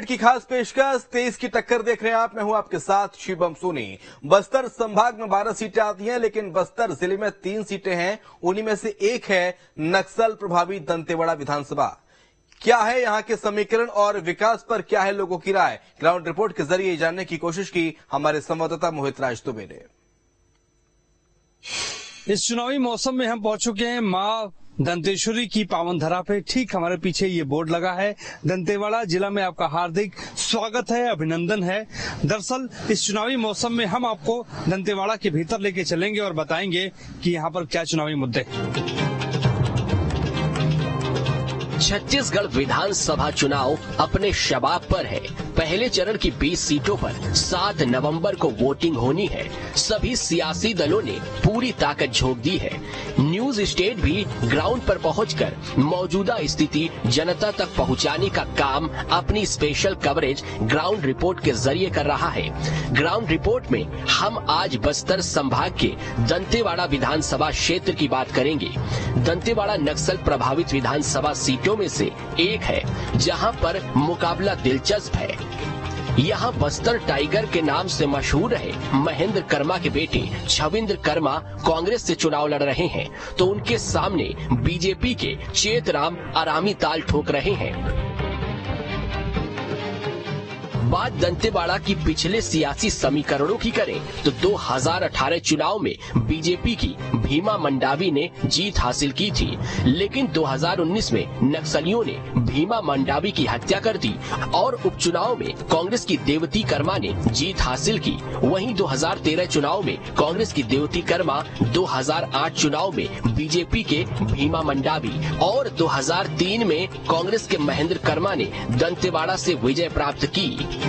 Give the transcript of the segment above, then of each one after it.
की खास पेशकश, तेज की टक्कर देख रहे हैं आप। मैं हूं आपके साथ शिवम सोनी। बस्तर संभाग में 12 सीटें आती हैं, लेकिन बस्तर जिले में 3 सीटें हैं। उन्हीं में से एक है नक्सल प्रभावित दंतेवाड़ा विधानसभा। क्या है यहां के समीकरण और विकास पर क्या है लोगों की राय, ग्राउंड रिपोर्ट के जरिए जानने की कोशिश की हमारे संवाददाता मोहित राज दुबे ने। इस चुनावी मौसम में हम पहुंच चुके हैं मां दंतेश्वरी की पावन धरा पे। ठीक हमारे पीछे ये बोर्ड लगा है, दंतेवाड़ा जिला में आपका हार्दिक स्वागत है, अभिनंदन है। दरअसल इस चुनावी मौसम में हम आपको दंतेवाड़ा के भीतर लेके चलेंगे और बताएंगे कि यहाँ पर क्या चुनावी मुद्दे। छत्तीसगढ़ विधानसभा चुनाव अपने शबाब पर है। पहले चरण की 20 सीटों पर 7 नवंबर को वोटिंग होनी है। सभी सियासी दलों ने पूरी ताकत झोंक दी है। न्यूज स्टेट भी ग्राउंड पर पहुंचकर मौजूदा स्थिति जनता तक पहुंचाने का काम अपनी स्पेशल कवरेज ग्राउंड रिपोर्ट के जरिए कर रहा है। ग्राउंड रिपोर्ट में हम आज बस्तर संभाग के दंतेवाड़ा विधानसभा क्षेत्र की बात करेंगे। दंतेवाड़ा नक्सल प्रभावित विधानसभा सीटों में से एक है, जहां पर मुकाबला दिलचस्प है। यहाँ बस्तर टाइगर के नाम से मशहूर रहे महेंद्र कर्मा के बेटे छविंद्र कर्मा कांग्रेस से चुनाव लड़ रहे हैं, तो उनके सामने बीजेपी के चेतराम आरामी ताल ठोक रहे हैं। बात दंतेवाड़ा की पिछले सियासी समीकरणों की करें तो 2018 चुनाव में बीजेपी की भीमा मंडावी ने जीत हासिल की थी, लेकिन 2019 में नक्सलियों ने भीमा मंडावी की हत्या कर दी और उपचुनाव में कांग्रेस की देवती कर्मा ने जीत हासिल की। वहीं 2013 चुनाव में कांग्रेस की देवती कर्मा, 2008 चुनाव में बीजेपी के भीमा मंडावी और 2003 में कांग्रेस के महेंद्र कर्मा ने दंतेवाड़ा से विजय प्राप्त की।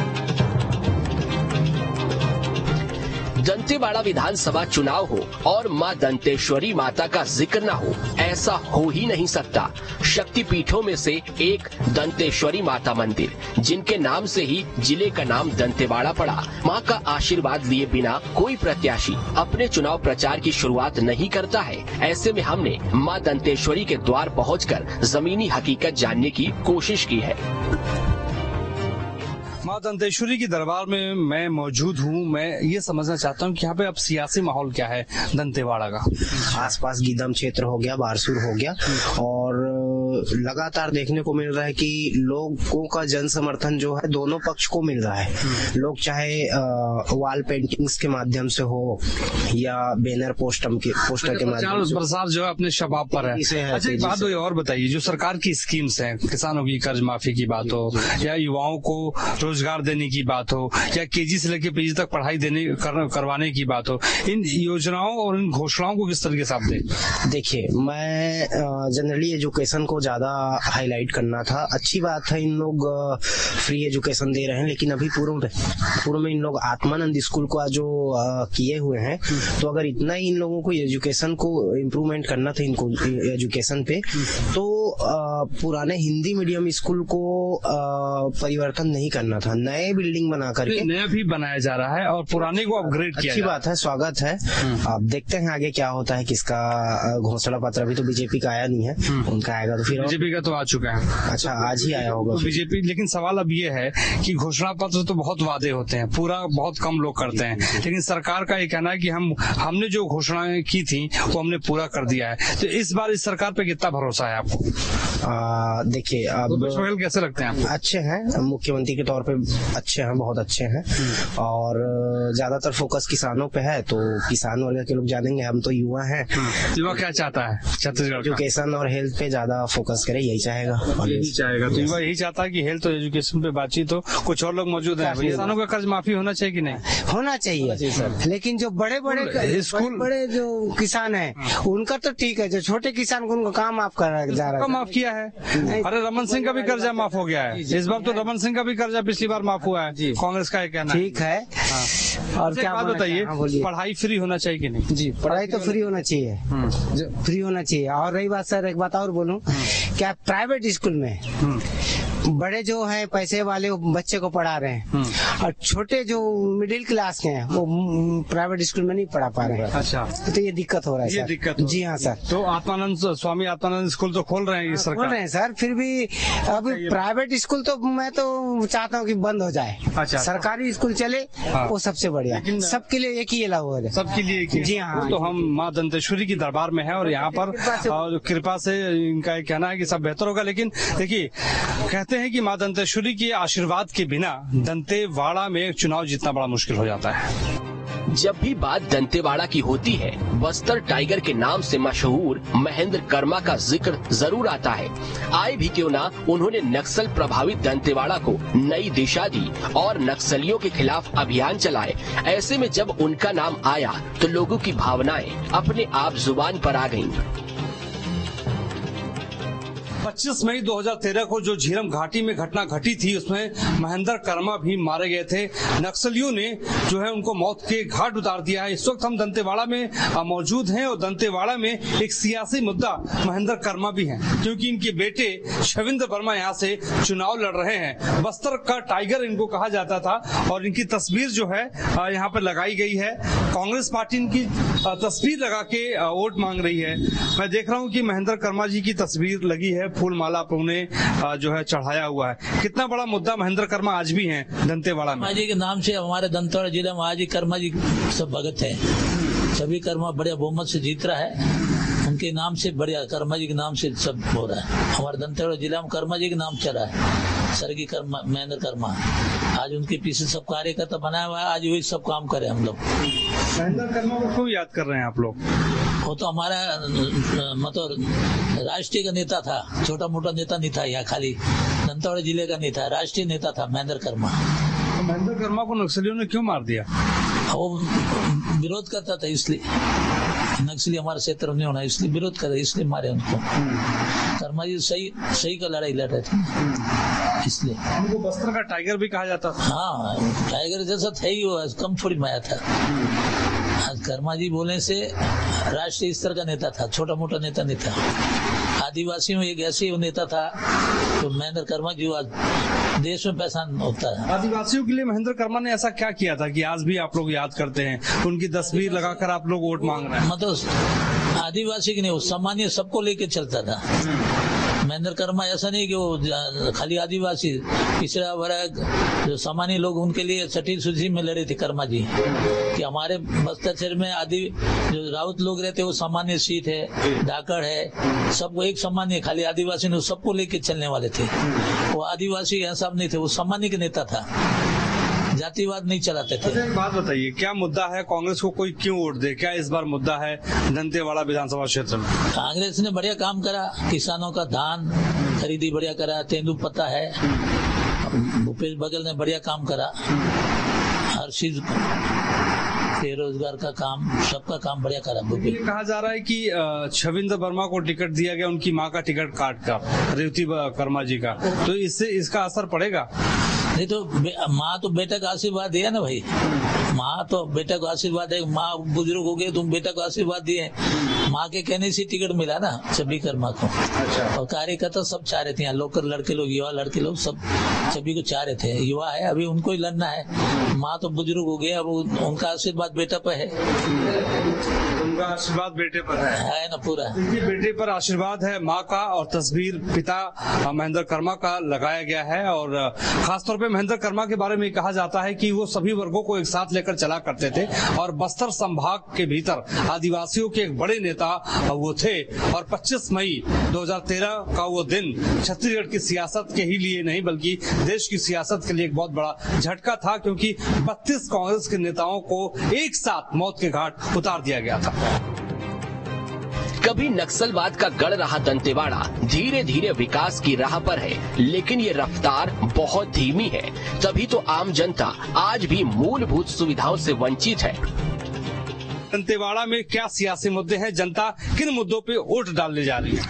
दंतेवाड़ा विधानसभा चुनाव हो और मां दंतेश्वरी माता का जिक्र न हो, ऐसा हो ही नहीं सकता। शक्तिपीठों में से एक दंतेश्वरी माता मंदिर, जिनके नाम से ही जिले का नाम दंतेवाड़ा पड़ा। मां का आशीर्वाद लिए बिना कोई प्रत्याशी अपने चुनाव प्रचार की शुरुआत नहीं करता है। ऐसे में हमने मां दंतेश्वरी के द्वार पहुंचकर जमीनी हकीकत जानने की कोशिश की है। मां दंतेश्वरी की दरबार में मैं मौजूद हूँ। मैं ये समझना चाहता हूँ कि यहाँ पे अब सियासी माहौल क्या है दंतेवाड़ा का। आसपास गीदम क्षेत्र हो गया, बारसूर हो गया, और लगातार देखने को मिल रहा है कि लोगों का जन समर्थन जो है दोनों पक्ष को मिल रहा है। लोग चाहे वॉल पेंटिंग्स के माध्यम से हो या बैनर पोस्टर के माध्यम से, प्रसार जो है अपने शबाब पर है। अच्छा, एक बात और बताइए, जो सरकार की स्कीम्स हैं, किसानों की कर्ज माफी की बात हो या युवाओं को रोजगार देने की बात हो या केजी से लेकर पीजी तक पढ़ाई करवाने की बात हो, इन योजनाओं और इन घोषणाओं को किस तरीके से आप देखिए, मैं जनरली एजुकेशन को ज्यादा हाईलाइट करना था। अच्छी बात है, इन लोग फ्री एजुकेशन दे रहे हैं, लेकिन अभी पूर्व में इन लोग आत्मानंद स्कूल को जो किए हुए हैं, तो अगर इतना ही इन लोगों को एजुकेशन को इम्प्रूवमेंट करना था इनको एजुकेशन पे, तो पुराने हिंदी मीडियम स्कूल को परिवर्तन नहीं करना था, नए बिल्डिंग बना करके। नया भी बनाया जा रहा है और पुराने को अपग्रेड किया। अच्छी बात है, स्वागत है। आप देखते हैं आगे क्या होता है, किसका घोषणा पत्र अभी तो बीजेपी का आया नहीं है, उनका आएगा तो फिर बीजेपी का तो आ चुका है। अच्छा, आज ही आया होगा बीजेपी। लेकिन सवाल अब ये है कि घोषणा पत्र तो बहुत वादे होते हैं, पूरा बहुत कम लोग करते हैं, लेकिन सरकार का ये कहना है कि हमने जो घोषणाएं की थी वो हमने पूरा कर दिया है। तो इस बार इस सरकार पे कितना भरोसा है आपको? देखिए, अब कैसे लगते हैं आपको? अच्छे हैं, मुख्यमंत्री के तौर पे अच्छे हैं, बहुत अच्छे हैं, और ज्यादातर फोकस किसानों पे है, तो किसान वर्ग के लोग जानेंगे। हम तो युवा हैं। युवा क्या चाहता है छत्तीसगढ़? एजुकेशन और हेल्थ पे ज्यादा फोकस करे, यही चाहेगा। तो युवा यही चाहता है कि हेल्थ और एजुकेशन पे बातचीत हो। कुछ और लोग मौजूद हैं। किसानों का कर्ज माफी होना चाहिए कि नहीं? होना चाहिए, लेकिन जो बड़े बड़े जो किसान हैं उनका तो ठीक है, जो छोटे किसान को उनका काम माफ कर जा रहा है। माफ किया है। अरे रमन सिंह का भी कर्जा माफ हो गया है इस बार, तो रमन सिंह का भी कर्जा पिछली बार माफ हुआ है। कांग्रेस का कहना ठीक है। और क्या बात बताइए, पढ़ाई फ्री होना चाहिए कि नहीं? जी, पढ़ाई तो फ्री होना चाहिए, फ्री होना चाहिए। और रही बात सर, एक बात और बोलूं, क्या प्राइवेट स्कूल में बड़े जो है पैसे वाले बच्चे को पढ़ा रहे हैं और छोटे जो मिडिल क्लास के हैं वो प्राइवेट स्कूल में नहीं पढ़ा पा रहे हैं। अच्छा, तो ये दिक्कत हो रहा है। ये सर दिक्कत जी हाँ सर। तो स्वामी आत्मानंद स्कूल तो खोल रहे हैं, ये सरकार खोल रहे हैं सर, फिर भी अभी प्राइवेट स्कूल तो मैं तो चाहता हूँ कि बंद हो जाए। अच्छा, सरकारी स्कूल चले वो सबसे बढ़िया, सबके लिए एक ही अलाव है, सबके लिए एक ही। जी हाँ। तो हम माँ दंतेश्वरी की दरबार में है और यहाँ पर कृपा से इनका कहना है कि सब बेहतर होगा। लेकिन देखिए, कहते हैं कि माँ दंतेश्वरी के आशीर्वाद के बिना दंतेवाड़ा में चुनाव जीतना बड़ा मुश्किल हो जाता है। जब भी बात दंतेवाड़ा की होती है, बस्तर टाइगर के नाम से मशहूर महेंद्र कर्मा का जिक्र जरूर आता है। आए भी क्यों ना, उन्होंने नक्सल प्रभावित दंतेवाड़ा को नई दिशा दी और नक्सलियों के खिलाफ अभियान चलाए। ऐसे में जब उनका नाम आया तो लोगों की भावनाएं अपने आप जुबान पर आ गईं। 25 मई 2013 को जो झीरम घाटी में घटना घटी थी, उसमें महेंद्र कर्मा भी मारे गए थे। नक्सलियों ने जो है उनको मौत के घाट उतार दिया है। इस वक्त हम दंतेवाड़ा में मौजूद हैं और दंतेवाड़ा में एक सियासी मुद्दा महेंद्र कर्मा भी हैं, क्योंकि इनके बेटे शविंद्र वर्मा यहाँ से चुनाव लड़ रहे हैं। बस्तर का टाइगर इनको कहा जाता था और इनकी तस्वीर जो है यहाँ पर लगाई गई है। कांग्रेस पार्टी इनकी तस्वीर लगा के वोट मांग रही है। मैं देख रहा हूँ कि महेंद्र कर्मा जी की तस्वीर लगी है, फूल माला पर उन्हें जो है चढ़ाया हुआ है। कितना बड़ा मुद्दा महेंद्र कर्मा आज भी हैं दंतेवाड़ा में। कर्मा जी के नाम से हमारे दंतेवाड़ा जिले में आज ही कर्मा जी सब भगत है। सभी कर्मा बढ़िया बहुमत से जीत रहा है। उनके नाम से बढ़िया कर्मा जी के नाम से सब हो रहा है। हमारे दंतेवाड़ा जिला में कर्मा जी के नाम चला है। स्वर्गीय कर्मा महेंद्र कर्मा, आज उनके पीछे सब कार्यकर्ता बनाया हुआ है। आज वही सब काम करे हम लोग। महेंद्र कर्मा को क्यों याद कर रहे हैं आप लोग? वो तो हमारा मतलब राष्ट्रीय का नेता था, छोटा मोटा नेता नहीं था। यहाँ खाली दंतेवाड़ा जिले का नहीं था, राष्ट्रीय नेता था महेंद्र कर्मा। तो महेंद्र कर्मा को नक्सलियों ने क्यों मार दिया? वो विरोध करता था, इसलिए नक्सली हमारे क्षेत्र में नहीं होना, इसलिए विरोध कर, इसलिए मारे उनको। कर्मा जी सही का लड़ाई लड़ रहे थे, इसलिए उनको बस्तर का टाइगर भी कहा जाता था। हाँ, टाइगर जैसा था ही, वो कम थोड़ी माया था। कर्मा जी बोलने से राष्ट्रीय स्तर का नेता था, छोटा मोटा नेता नहीं था। आदिवासी में एक ऐसे नेता था तो महेंद्र कर्मा जी आज देश में पहचान होता है। आदिवासियों के लिए महेंद्र कर्मा ने ऐसा क्या किया था कि आज भी आप लोग याद करते हैं, उनकी तस्वीर लगाकर आप लोग वोट मांग रहे हैं? मतलब आदिवासी की नहीं, वो सामान्य सबको लेके चलता था। महेंद्र कर्मा ऐसा नहीं कि वो खाली आदिवासी, पिछड़ा वर्ग जो सामान्य लोग, उनके लिए सटीक सूची में लड़े थे कर्मा जी कि हमारे बस्तर शहर में आदि जो राउत लोग रहते हैं वो सामान्य सीट है, धाकड़ है, सबको एक सामान्य, खाली आदिवासी ने सबको लेके चलने वाले थे। वो आदिवासी ऐसा नहीं थे, वो सामान्य के नेता था, जातिवाद नहीं चलाते थे। एक बात बताइए, क्या मुद्दा है? कांग्रेस को कोई क्यों वोट दे? क्या इस बार मुद्दा है दंतेवाड़ा विधानसभा क्षेत्र में? कांग्रेस ने बढ़िया काम करा, किसानों का धान खरीदी बढ़िया करा, तेंदुपत्ता है, भूपेश बघेल ने बढ़िया काम करा, हर चीज रोजगार का काम, सबका काम बढ़िया करा। ये कहा जा रहा है कि शविंद्र वर्मा को टिकट दिया गया, उनकी माँ का टिकट काट कर, रेवती कर्मा जी का, तो इससे इसका असर पड़ेगा? नहीं तो माँ तो बेटा का आशीर्वाद दिया ना भाई, माँ तो बेटा को आशीर्वाद है। माँ बुजुर्ग हो गए, तुम बेटा को आशीर्वाद दिए, माँ के कहने से टिकट मिला ना सभी कर्मा को। अच्छा। और कार्यकर्ता सब चाह रहे थे, यहाँ लोकल लड़के लोग, युवा लड़के लोग, सब सभी को चाह रहे थे। युवा है, अभी उनको ही लड़ना है। माँ तो बुजुर्ग हो गए, अब उनका आशीर्वाद बेटा पर है। उनका आशीर्वाद बेटे पर है ना पूरा। बेटे पर आशीर्वाद है माँ का, और तस्वीर पिता महेंद्र कर्मा का लगाया गया है। और खासतौर पे महेंद्र कर्मा के बारे में कहा जाता है कि वो सभी वर्गों को एक साथ लेकर चला करते थे और बस्तर संभाग के भीतर आदिवासियों के एक बड़े नेता वो थे। और 25 मई 2013 का वो दिन छत्तीसगढ़ की सियासत के ही लिए नहीं बल्कि देश की सियासत के लिए एक बहुत बड़ा झटका था, क्योंकि 32 कांग्रेस के नेताओं को एक साथ मौत के घाट उतार दिया गया था। कभी नक्सलवाद का गढ़ रहा दंतेवाड़ा धीरे धीरे विकास की राह पर है, लेकिन ये रफ्तार बहुत धीमी है। तभी तो आम जनता आज भी मूलभूत सुविधाओं से वंचित है। दंतेवाड़ा में क्या सियासी मुद्दे हैं, जनता किन मुद्दों पे वोट डालने जा रही है?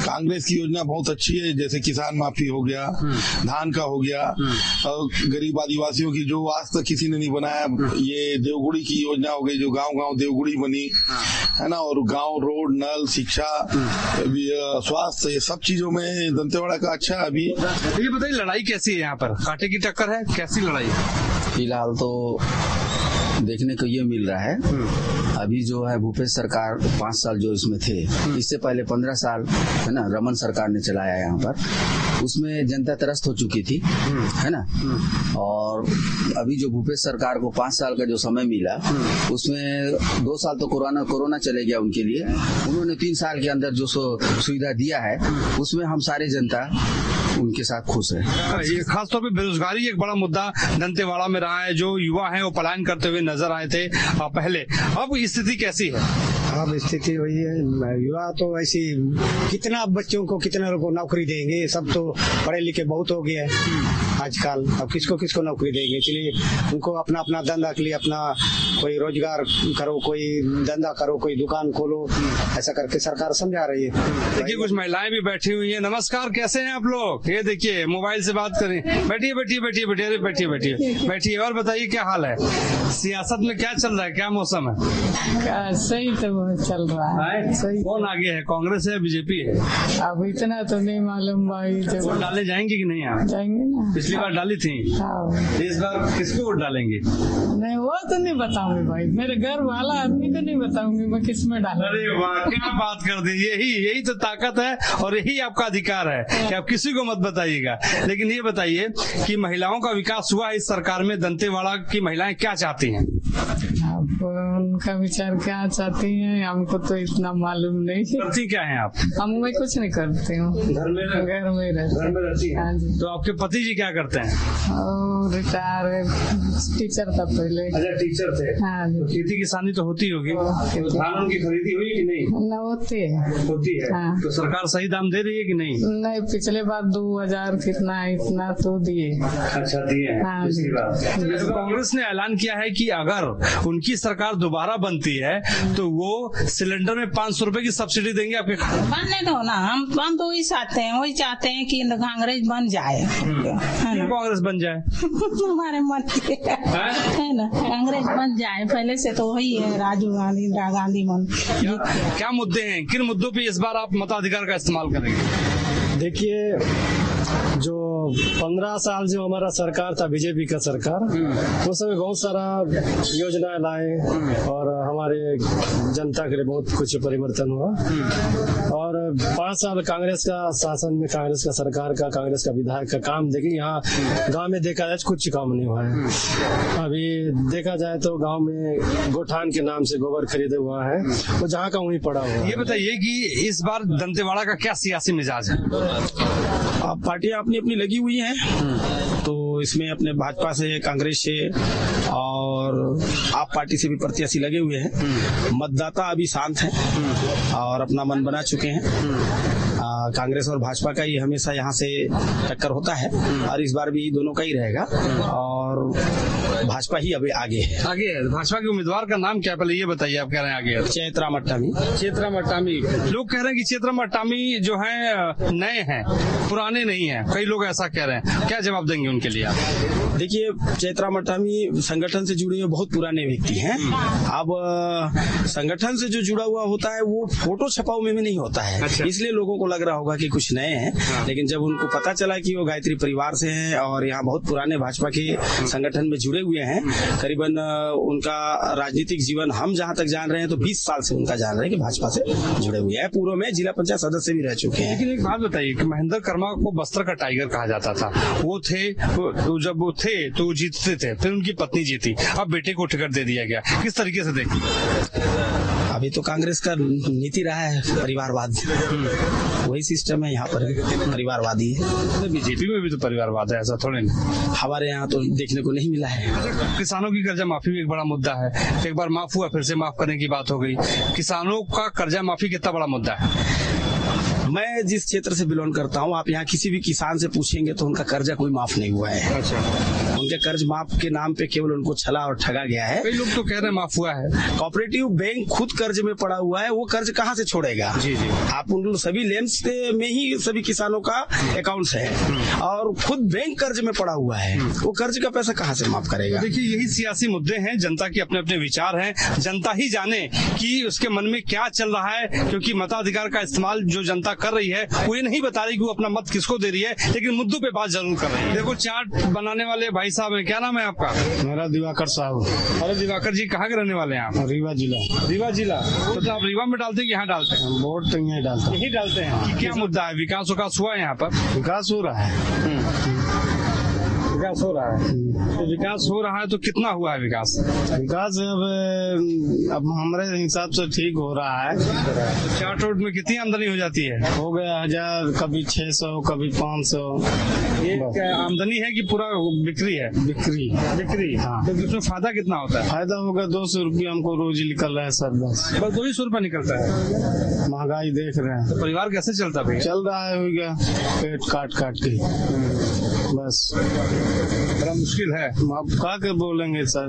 कांग्रेस की योजना बहुत अच्छी है, जैसे किसान माफी हो गया, धान का हो गया, और गरीब आदिवासियों की जो आज तक किसी ने नहीं बनाया, ये देवगुड़ी की योजना हो गई, जो गांव-गांव देवगुड़ी बनी है ना, और गांव रोड, नल, शिक्षा, स्वास्थ्य, ये सब चीजों में दंतेवाड़ा का अच्छा है। अभी ये बताइए, लड़ाई कैसी है यहाँ पर? कांटे की टक्कर है, कैसी लड़ाई? फिलहाल तो देखने को ये मिल रहा है, अभी जो है भूपेश सरकार 5 साल जो इसमें थे, इससे पहले 15 साल है ना रमन सरकार ने चलाया यहाँ पर, उसमें जनता त्रस्त हो चुकी थी है ना। और अभी जो भूपेश सरकार को 5 साल का जो समय मिला, उसमें 2 साल तो कोरोना चले गया उनके लिए, उन्होंने 3 साल के अंदर जो सुविधा दिया है, उसमें हम सारे जनता उनके साथ खुश है। ये खासतौर पे बेरोजगारी एक बड़ा मुद्दा दंतेवाड़ा में रहा है, जो युवा हैं वो पलायन करते हुए नजर आए थे पहले, अब स्थिति कैसी है? अब स्थिति वही है, युवा तो ऐसी, कितना बच्चों को कितना लोगों को नौकरी देंगे, सब तो पढ़े लिखे बहुत हो गए हैं आजकल, अब किसको नौकरी देंगे। इसलिए उनको अपना अपना धंधा के लिए अपना कोई रोजगार करो, कोई धंधा करो, कोई दुकान खोलो, ऐसा करके सरकार समझा रही है। देखिए कुछ महिलाएं भी बैठी हुई हैं। नमस्कार, कैसे हैं आप लोग? ये देखिए मोबाइल से बात करें, बैठिए और बताइए क्या हाल है? सियासत में क्या चल रहा है, क्या मौसम है? सही तो चल रहा है। सही। कौन आगे है, कांग्रेस है बीजेपी है? अब इतना तो नहीं मालूम भाई। वोट डाले जाएंगे कि नहीं? आप जाएंगे ना, पिछली बार डाली थी, इस बार किसको वोट डालेंगे? नहीं वो तो नहीं बताऊंगी भाई, मेरे घर वाला आदमी को नहीं बताऊंगी मैं किस में डालूं। अरे वाह, क्या बात कर दी। यही तो ताकत है और यही आपका अधिकार है कि आप किसी को मत बताइएगा। लेकिन ये बताइए कि महिलाओं का विकास हुआ इस सरकार में, दंतेवाड़ा की महिलाएं क्या चाहती हैं? अब उनका विचार क्या चाहती हैं हमको तो इतना मालूम नहीं। करती क्या है आप? मैं कुछ नहीं करती हूँ, घर में रहती है। हाँ जी। तो आपके पति जी क्या करते हैं? रिटायर टीचर था पहले। अच्छा, टीचर थे। हाँ जी। तो खेती किसानी तो होती होगी, तो धान उनकी खरीदी हुई कि नहीं? न होती है। हाँ। तो सरकार सही दाम दे रही है कि नहीं? नहीं, पिछले बार 2000 कितना इतना तो दिए। अच्छा, दिए हैं। हाँ जी। तो कांग्रेस ने ऐलान किया है कि अगर उनकी सरकार दोबारा बनती है तो वो सिलेंडर में 500 रुपए की सब्सिडी देंगे आपके खाते में। बनने दो ना, हम तो वही चाहते हैं कि कांग्रेस बन जाए, कांग्रेस बन जाए हमारे मन है ना, कांग्रेस बन जाए। पहले से तो वही है, राजीव गांधी, इंदिरा गांधी मन। क्या मुद्दे हैं, किन मुद्दों पे इस बार आप मताधिकार का इस्तेमाल करेंगे? देखिए, जो 15 साल जो हमारा सरकार था, बीजेपी का सरकार, उस समय बहुत सारा योजना लाए और हमारे जनता के लिए बहुत कुछ परिवर्तन हुआ। और 5 साल कांग्रेस का शासन में, कांग्रेस का सरकार का, कांग्रेस का विधायक का काम देखिए, यहाँ गांव में देखा जाए कुछ काम नहीं हुआ है। अभी देखा जाए तो गांव में गोठान के नाम से गोबर खरीदे हुआ है, वो जहाँ का वहीं पड़ा हुआ है। ये बताइए कि इस बार दंतेवाड़ा का क्या सियासी मिजाज है? अब पार्टियां अपनी अपनी लगी हुई हैं, तो इसमें अपने भाजपा से, कांग्रेस से और आप पार्टी से भी प्रत्याशी लगे हुए हैं। मतदाता अभी शांत हैं और अपना मन बना चुके हैं। कांग्रेस और भाजपा का ही हमेशा यहाँ से टक्कर होता है और इस बार भी दोनों का ही रहेगा और भाजपा ही अभी आगे है। भाजपा के उम्मीदवार का नाम क्या, पहले ये बताइए। आप कह रहे हैं आगे है? चैत्रा मट्टामी। लोग कह रहे हैं कि चैत्रा मट्टामी जो है नए हैं, पुराने नहीं हैं, कई लोग ऐसा कह रहे हैं। क्या जवाब देंगे उनके लिए आप? देखिए, चैत्रा मट्टामी संगठन से जुड़े हुए बहुत पुराने व्यक्ति हैं। अब संगठन से जो जुड़ा हुआ होता है वो फोटो छपाऊ में नहीं होता है। अच्छा। इसलिए लोगों को लग रहा होगा कि कुछ नए हैं। हाँ। लेकिन जब उनको पता चला कि वो गायत्री परिवार से हैं और यहाँ बहुत पुराने भाजपा के संगठन में जुड़े हुए हैं, करीबन उनका राजनीतिक जीवन हम जहाँ तक जान रहे हैं तो 20 साल से उनका जान रहे हैं कि भाजपा से जुड़े हुए हैं। पूर्व में जिला पंचायत सदस्य भी रह चुके हैं। लेकिन एक बात बताइए कि महेंद्र कर्मा को बस्तर का टाइगर कहा जाता था, वो थे, जब वो थे तो जीतते थे, फिर उनकी पत्नी जीती, अब बेटे को टिकट दे दिया गया। किस तरीके से देखिए? अभी तो कांग्रेस का नीति रहा है परिवारवाद, वही सिस्टम है यहाँ पर, परिवारवादी है। बीजेपी में भी तो परिवारवाद है, ऐसा थोड़े नहीं। हमारे यहाँ तो देखने को नहीं मिला है। किसानों की कर्जा माफी भी एक बड़ा मुद्दा है, एक बार माफ हुआ फिर से माफ करने की बात हो गई। किसानों का कर्जा माफी कितना बड़ा मुद्दा है? मैं जिस क्षेत्र से बिलोंग करता हूँ, आप यहाँ किसी भी किसान से पूछेंगे तो उनका कर्जा कोई माफ नहीं हुआ है। अच्छा, उनके कर्ज माफ के नाम पे केवल उनको छला और ठगा गया है। कई लोग तो कह रहे हैं माफ हुआ है। कोऑपरेटिव बैंक खुद कर्ज में पड़ा हुआ है, वो कर्ज कहाँ से छोड़ेगा? जी जी, आप उन सभी लेंस में ही सभी किसानों का अकाउंट्स है और खुद बैंक कर्ज में पड़ा हुआ है, वो कर्ज का पैसा कहाँ से माफ करेगा? देखिए, यही सियासी मुद्दे हैं, जनता के अपने अपने विचार हैं, जनता ही जाने कि उसके मन में क्या चल रहा है, क्योंकि मताधिकार का इस्तेमाल जो जनता कर रही है वो ये नहीं बता रही कि वो अपना मत किसको दे रही है, लेकिन मुद्दों पे बात जरूर कर रही है। देखो, चाट बनाने वाले भाई साहब हैं, क्या नाम है आपका? मेरा दिवाकर साहब। अरे दिवाकर जी, कहाँ के रहने वाले हैं आप? रीवा जिला। रीवा जिला, तो आप रीवा में डालते हैं कि यहाँ डालते हैं? वोट तो यही डालते हैं। यही डालते हैं। कि क्या मुद्दा है? विकास हुआ है यहाँ पर? विकास हो रहा है। विकास हो रहा है, तो विकास हो रहा है तो कितना हुआ है विकास? विकास अब हमारे हिसाब से ठीक हो रहा है। तो चाट रोड में कितनी आमदनी हो जाती है? हो गया 1000, कभी 600, कभी 500। ये क्या आमदनी है कि पूरा बिक्री है? बिक्री। हाँ। तो उसमें फायदा कितना होता है? फायदा होगा 200 रुपये हमको रोज निकल रहा है सर, बस 200 रुपये निकलता है। महंगाई देख रहे हैं। तो परिवार कैसे चलता है? चल रहा है, हो गया पेट काट के, बस बड़ा मुश्किल है। आप क्या के बोलेंगे सर,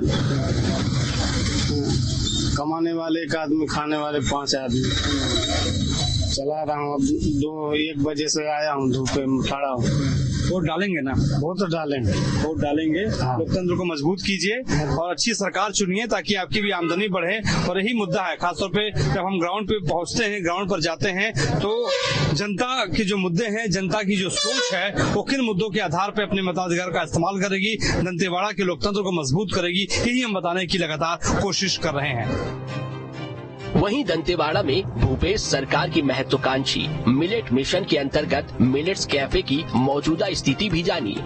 कमाने वाले 1 आदमी, खाने वाले 5 आदमी। चला रहा हूँ, अब 1 बजे से आया हूँ, धूप में खड़ा हूँ। वोट डालेंगे ना? वोट तो डालेंगे। वोट डालेंगे। हाँ। लोकतंत्र को मजबूत कीजिए और अच्छी सरकार चुनिए ताकि आपकी भी आमदनी बढ़े। और यही मुद्दा है, खासतौर पे जब हम ग्राउंड पे पहुंचते हैं, ग्राउंड पर जाते हैं, तो जनता के जो मुद्दे हैं, जनता की जो सोच है, वो किन मुद्दों के आधार पे अपने मताधिकार का इस्तेमाल करेगी, दंतेवाड़ा के लोकतंत्र को मजबूत करेगी, यही हम बताने की लगातार कोशिश कर रहे हैं। वहीं दंतेवाड़ा में भूपेश सरकार की महत्वाकांक्षी मिलेट मिशन के अंतर्गत मिलेट्स कैफे की मौजूदा स्थिति भी जानी।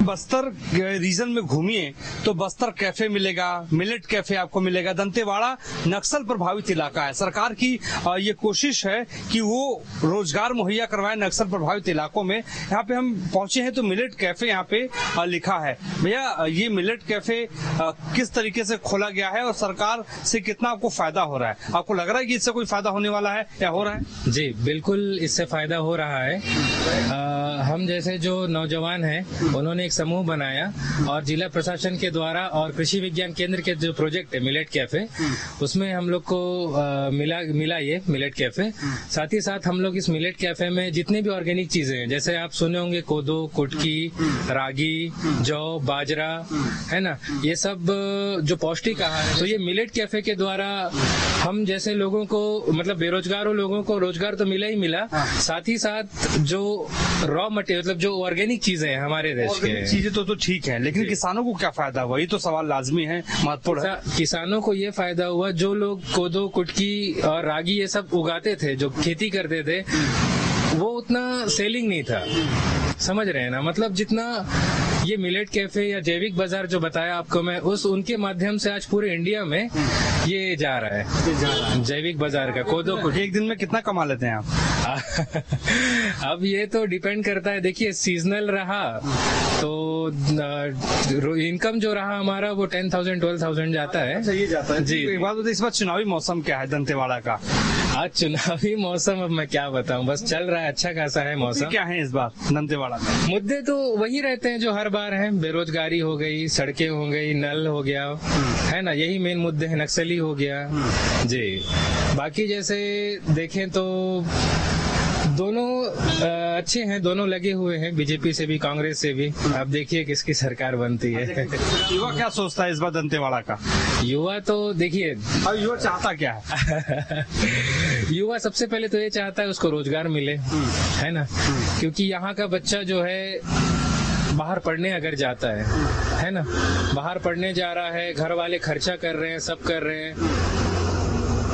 बस्तर रीजन में घूमिए तो बस्तर कैफे मिलेगा, मिलेट कैफे आपको मिलेगा। दंतेवाड़ा नक्सल प्रभावित इलाका है। सरकार की ये कोशिश है कि वो रोजगार मुहैया करवाए नक्सल प्रभावित इलाकों में। यहाँ पे हम पहुंचे हैं तो मिलेट कैफे यहाँ पे लिखा है। भैया, ये मिलेट कैफे किस तरीके से खोला गया है और सरकार से कितना आपको फायदा हो रहा है? आपको लग रहा है कि इससे कोई फायदा होने वाला है या हो रहा है? जी बिल्कुल, इससे फायदा हो रहा है। हम जैसे जो नौजवान हैं, उन्होंने एक समूह बनाया और जिला प्रशासन के द्वारा और कृषि विज्ञान केंद्र के जो प्रोजेक्ट है मिलेट कैफे, उसमें हम लोग को मिला ये मिलेट कैफे। साथ ही साथ हम लोग इस मिलेट कैफे में जितने भी ऑर्गेनिक चीजें हैं, जैसे आप सुने होंगे कोदो, कुटकी, रागी, जौ, बाजरा, है ना, ये सब जो पौष्टिक आहार है, तो ये मिलेट कैफे के द्वारा हम जैसे लोगों को, मतलब बेरोजगारों लोगों को रोजगार तो मिला ही मिला, साथ ही साथ जो रॉ मटेरियल, मतलब जो ऑर्गेनिक चीजें हैं हमारे देश के चीजें तो ठीक है, लेकिन किसानों को क्या फायदा हुआ? ये तो सवाल लाजमी है, महत्वपूर्ण है। किसानों को ये फायदा हुआ, जो लोग कोदो, कुटकी और रागी ये सब उगाते थे, जो खेती करते थे, वो उतना सेलिंग नहीं था। समझ रहे हैं ना, मतलब जितना ये मिलेट कैफे या जैविक बाजार जो बताया आपको मैं, उनके माध्यम से आज पूरे इंडिया में ये जा रहा है, जैविक बाजार का कोदो। एक दिन में कितना कमा लेते हैं आप? अब ये तो डिपेंड करता है, देखिए सीजनल रहा तो इनकम जो रहा हमारा वो 10,000 12,000 जाता है। ये जाता है जी। एक बात बताइए, इस बार चुनावी मौसम क्या है दंतेवाड़ा का? आज चुनावी मौसम अब मैं क्या बताऊं, बस चल रहा है, अच्छा खासा है मौसम। क्या है इस बार दंतेवाड़ा में? मुद्दे तो वही रहते हैं जो हर बार हैं, बेरोजगारी हो गई, सड़कें हो गई, नल हो गया, है ना, यही मेन मुद्दे हैं, नक्सली हो गया जी। बाकी जैसे देखें तो दोनों अच्छे हैं, दोनों लगे हुए हैं, बीजेपी से भी कांग्रेस से भी। अब देखिए किसकी सरकार बनती है। युवा क्या सोचता है इस बार दंतेवाड़ा का? युवा तो देखिए, अब युवा चाहता क्या है? युवा सबसे पहले तो ये चाहता है उसको रोजगार मिले, है ना, क्योंकि यहाँ का बच्चा जो है बाहर पढ़ने अगर जाता है ना, बाहर पढ़ने जा रहा है, घर वाले खर्चा कर रहे हैं, सब कर रहे हैं,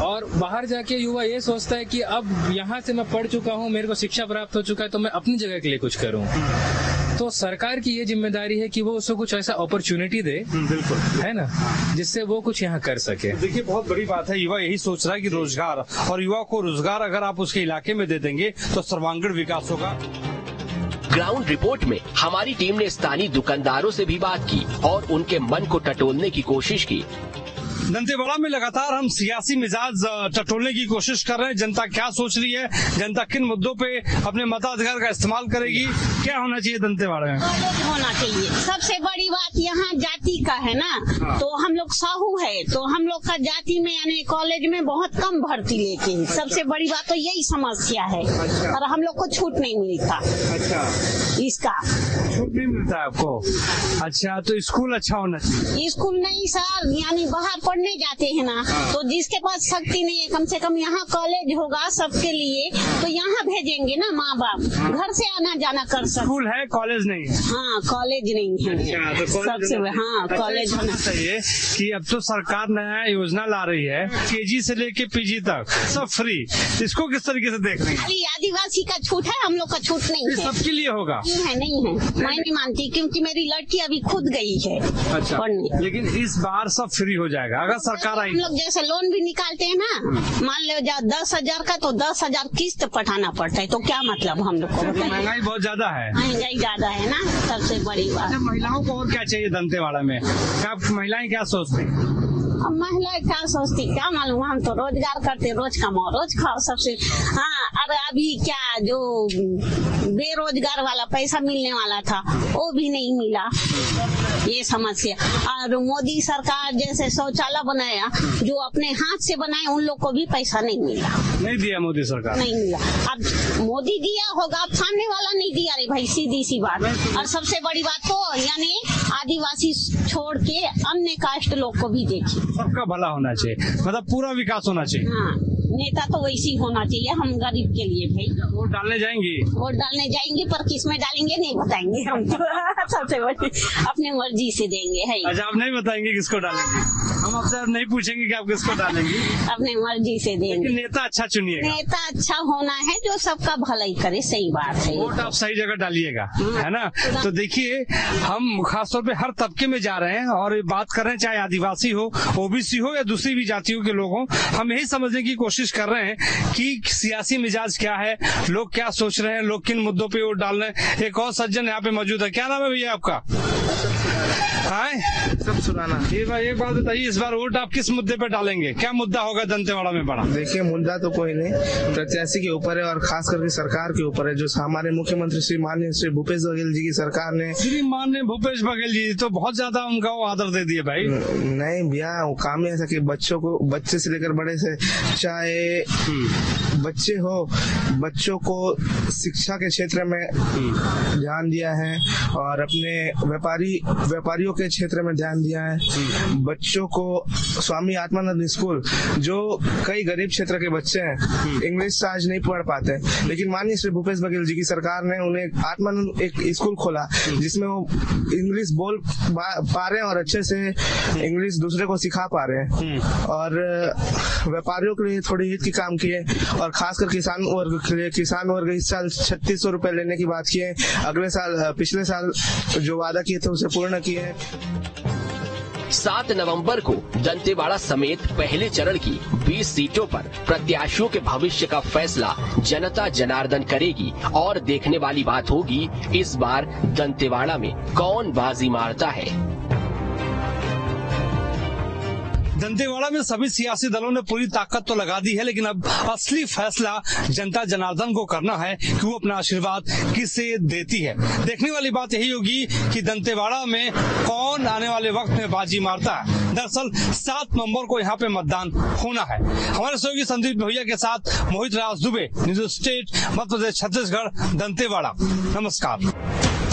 और बाहर जाके युवा ये सोचता है कि अब यहाँ से मैं पढ़ चुका हूँ, मेरे को शिक्षा प्राप्त हो चुका है, तो मैं अपनी जगह के लिए कुछ करूँ। तो सरकार की ये जिम्मेदारी है कि वो उसको कुछ ऐसा अपॉर्चुनिटी दे, बिल्कुल, है ना, जिससे वो कुछ यहाँ कर सके। देखिए बहुत बड़ी बात है, युवा यही सोच रहा है कि रोजगार, और युवा को रोजगार अगर आप उसके इलाके में दे देंगे तो सर्वांगीण विकास होगा। ग्राउंड रिपोर्ट में हमारी टीम ने स्थानीय दुकानदारों से भी बात की और उनके मन को टटोलने की कोशिश की। दंतेवाड़ा में लगातार हम सियासी मिजाज टटोलने की कोशिश कर रहे हैं। जनता क्या सोच रही है, जनता किन मुद्दों पे अपने मताधिकार का इस्तेमाल करेगी, क्या होना चाहिए दंतेवाड़ा में? होना चाहिए। सबसे बड़ी बात यहाँ जाति का है ना, तो हम लोग साहू है, तो हम लोग का जाति में यानी कॉलेज में बहुत कम भर्ती लेके हैं। सबसे बड़ी बात तो यही समस्या है। और हम लोग को छूट नहीं मिलता। अच्छा, इसका छूट नहीं मिलता है आपको? अच्छा, तो स्कूल अच्छा होना चाहिए। स्कूल नहीं सर, यानी बाहर पढ़ने जाते हैं ना, तो जिसके पास शक्ति नहीं है, कम से कम यहाँ कॉलेज होगा सबके लिए, तो यहाँ भेजेंगे ना माँ बाप, घर से आना जाना कर सकते। स्कूल है, कॉलेज नहीं है। हाँ, कॉलेज नहीं है। अच्छा, तो सबसे हाँ कॉलेज होना चाहिए। कि अब तो सरकार नया योजना ला रही है, केजी से लेके पीजी तक सब फ्री। इसको किस तरीके से देख रही है? खाली आदिवासी का छूट है, हम लोग का छूट नहीं है। सबके लिए होगा? नहीं है, मैं नहीं मानती, क्योंकि मेरी लड़की अभी खुद गई है अच्छा पढ़ने। लेकिन इस बार सब फ्री हो जाएगा अगर सरकार आई। हम लोग जैसे लोन भी निकालते हैं ना, मान लो 10,000 का, तो 10,000 किस्त पठाना पड़ता है, तो क्या मतलब हम लोग को? महंगाई बहुत ज्यादा है। महंगाई ज्यादा है ना, सबसे बड़ी बात। महिलाओं को और क्या चाहिए दंतेवाड़ा में? क्या महिलाएं क्या सोचती? अब महिलाएं क्या सोचती क्या मालूम, हम तो रोजगार करते, रोज कमाओ रोज खाओ सबसे। हाँ, और अभी क्या जो बेरोजगार वाला पैसा मिलने वाला था वो भी नहीं मिला, ये समस्या। और मोदी सरकार जैसे शौचालय बनाया, जो अपने हाथ से बनाए, उन लोग को भी पैसा नहीं मिला। नहीं दिया मोदी सरकार? नहीं मिला। अब मोदी दिया होगा, अब सामने वाला नहीं दिया रे भाई, सीधी सी बात। और सबसे बड़ी बात तो यानी आदिवासी छोड़ के अन्य कास्ट लोग को भी देखिए। सबका भला होना चाहिए, मतलब पूरा विकास होना चाहिए। हाँ, नेता तो वैसी होना चाहिए, हम गरीब के लिए भाई। वोट डालने जाएंगी? वोट डालने जाएंगे, पर किस में डालेंगे नहीं बताएंगे हम तो। सबसे बड़ी अपने मर्जी से देंगे है। अच्छा, आप नहीं बताएंगे किसको डालेंगे? हम आपसे नहीं पूछेंगे कि आप किसको डालेंगे, अपने मर्जी से देंगे। नेता अच्छा चुनिए। नेता अच्छा होना है जो सबका भलाई करे, सही बात है। वोट आप सही जगह डालिएगा, है ना? तो देखिए, हम खासतौर पे हर तबके में जा रहे हैं और बात कर रहे हैं, चाहे आदिवासी हो, ओबीसी हो या दूसरी भी जातियों के लोग हों। हम यही समझने की कोशिश कर रहे हैं कि सियासी मिजाज क्या है, लोग क्या सोच रहे हैं, लोग किन मुद्दों पे वोट डाल रहे हैं। एक और सज्जन यहाँ पे मौजूद है। क्या नाम है भैया आपका? सब सुनाना। एक बात बताइए, इस बार वोट आप किस मुद्दे पे डालेंगे? क्या मुद्दा होगा दंतेवाड़ा में बड़ा? देखिए, मुद्दा तो कोई नहीं, प्रत्याशी के ऊपर है और खास करके सरकार के ऊपर है। जो हमारे मुख्यमंत्री श्री माननीय श्री भूपेश बघेल जी की सरकार ने, श्री माननीय भूपेश बघेल जी तो बहुत ज्यादा उनका वो आदर दे दिए भाई। नहीं भैया, वो काम है ऐसा कि बच्चे से लेकर बड़े से, चाहे बच्चे हो, बच्चों को शिक्षा के क्षेत्र में ध्यान दिया है और अपने व्यापारियों के क्षेत्र में ध्यान दिया है। बच्चों को स्वामी आत्मानंद स्कूल, जो कई गरीब क्षेत्र के बच्चे हैं, इंग्लिश आज नहीं पढ़ पाते, लेकिन माननीय श्री भूपेश बघेल जी की सरकार ने उन्हें आत्मानंद एक स्कूल खोला, जिसमें वो इंग्लिश बोल पा रहे हैं और अच्छे से इंग्लिश दूसरे को सिखा पा रहे हैं। और व्यापारियों के लिए थोड़ी हित की काम किए और खासकर किसान वर्ग के लिए, किसान वर्ग इस साल 3600 रुपए लेने की बात किए, अगले साल पिछले साल जो वादा किए थे उसे पूर्ण किए। 7 नवंबर को दंतेवाड़ा समेत पहले चरण की 20 सीटों पर प्रत्याशियों के भविष्य का फैसला जनता जनार्दन करेगी और देखने वाली बात होगी इस बार दंतेवाड़ा में कौन बाजी मारता है। दंतेवाड़ा में सभी सियासी दलों ने पूरी ताकत तो लगा दी है, लेकिन अब असली फैसला जनता जनार्दन को करना है कि वो अपना आशीर्वाद किसे देती है। देखने वाली बात यही होगी कि दंतेवाड़ा में कौन आने वाले वक्त में बाजी मारता है। दरअसल 7 नवंबर को यहाँ पे मतदान होना है। हमारे सहयोगी संदीप भैया के साथ मोहित राज दुबे, न्यूज स्टेट, मध्य प्रदेश, छत्तीसगढ़, दंतेवाड़ा। नमस्कार।